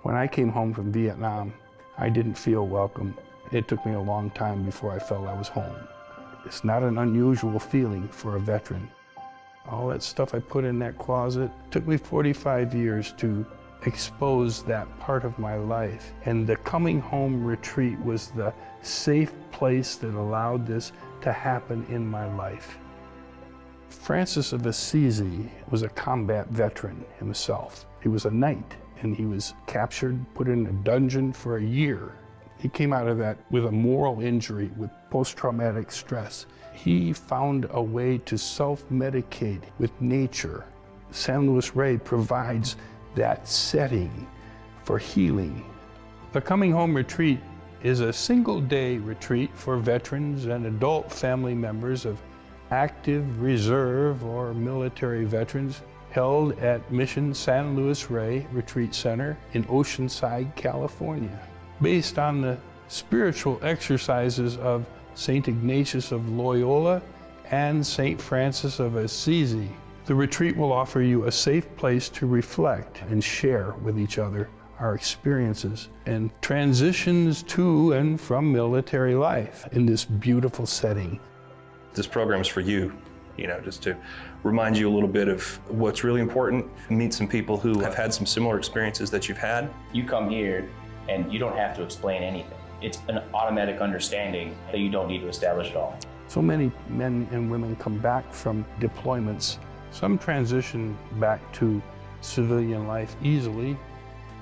When I came home from Vietnam, I didn't feel welcome. It took me a long time before I felt I was home. It's not an unusual feeling for a veteran. All that stuff I put in that closet, took me 45 years to expose that part of my life. And the coming home retreat was the safe place that allowed this to happen in my life. Francis of Assisi was a combat veteran himself. He was a knight, and he was captured, put in a dungeon for a year. He came out of that with a moral injury, with post-traumatic stress. He found a way to self-medicate with nature. Luis Rey provides that setting for healing. The Coming Home Retreat is a single-day retreat for veterans and adult family members of active, reserve, or military veterans, held at Mission San Luis Rey Retreat Center in Oceanside, California. Based on the spiritual exercises of St. Ignatius of Loyola and St. Francis of Assisi, the retreat will offer you a safe place to reflect and share with each other our experiences and transitions to and from military life in this beautiful setting. This program is for you, just to remind you a little bit of what's really important, meet some people who have had some similar experiences that you've had. You come here and you don't have to explain anything. It's an automatic understanding that you don't need to establish at all. So many men and women come back from deployments. Some transition back to civilian life easily,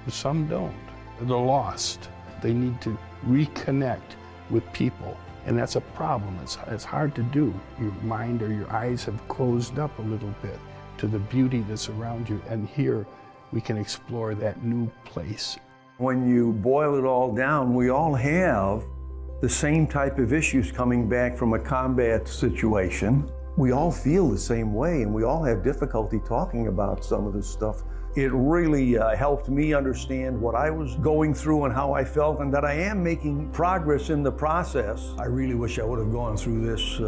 but some don't. They're lost. They need to reconnect with people. And that's a problem. It's hard to do. Your mind or your eyes have closed up a little bit to the beauty that's around you. And here we can explore that new place. When you boil it all down, we all have the same type of issues coming back from a combat situation. We all feel the same way, and we all have difficulty talking about some of this stuff. It really helped me understand what I was going through and how I felt, and that I am making progress in the process. I really wish I would have gone through this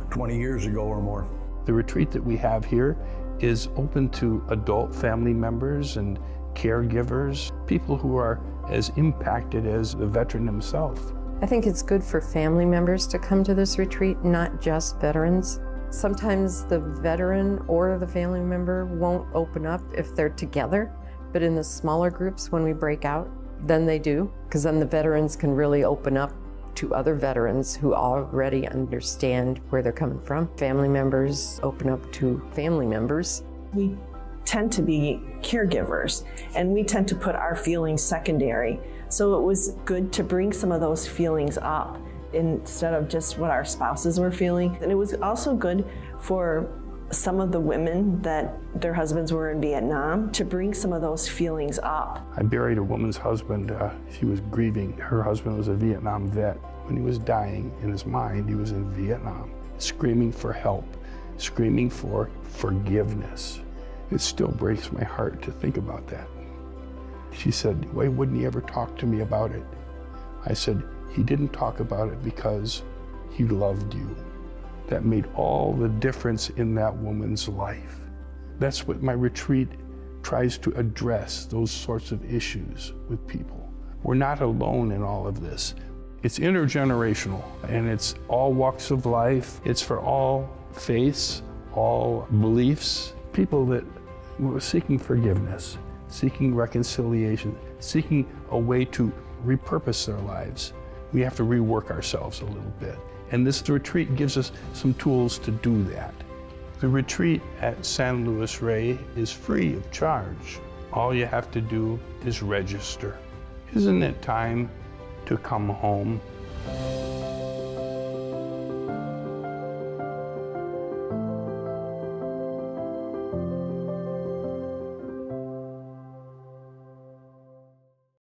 20 years ago or more. The retreat that we have here is open to adult family members and caregivers, people who are as impacted as the veteran himself. I think it's good for family members to come to this retreat, not just veterans. Sometimes the veteran or the family member won't open up if they're together, but in the smaller groups when we break out, then they do, because then the veterans can really open up to other veterans who already understand where they're coming from. Family members open up to family members. We tend to be caregivers, and we tend to put our feelings secondary. So it was good to bring some of those feelings up instead of just what our spouses were feeling. And it was also good for some of the women that their husbands were in Vietnam to bring some of those feelings up. I buried a woman's husband. She was grieving. Her husband was a Vietnam vet. When he was dying, in his mind, he was in Vietnam, screaming for help, screaming for forgiveness. It still breaks my heart to think about that. She said, "Why wouldn't he ever talk to me about it?" I said, "He didn't talk about it because he loved you." That made all the difference in that woman's life. That's what my retreat tries to address, those sorts of issues with people. We're not alone in all of this. It's intergenerational, and it's all walks of life. It's for all faiths, all beliefs, people that were seeking forgiveness, seeking reconciliation, seeking a way to repurpose their lives. We have to rework ourselves a little bit. And this retreat gives us some tools to do that. The retreat at San Luis Rey is free of charge. All you have to do is register. Isn't it time to come home?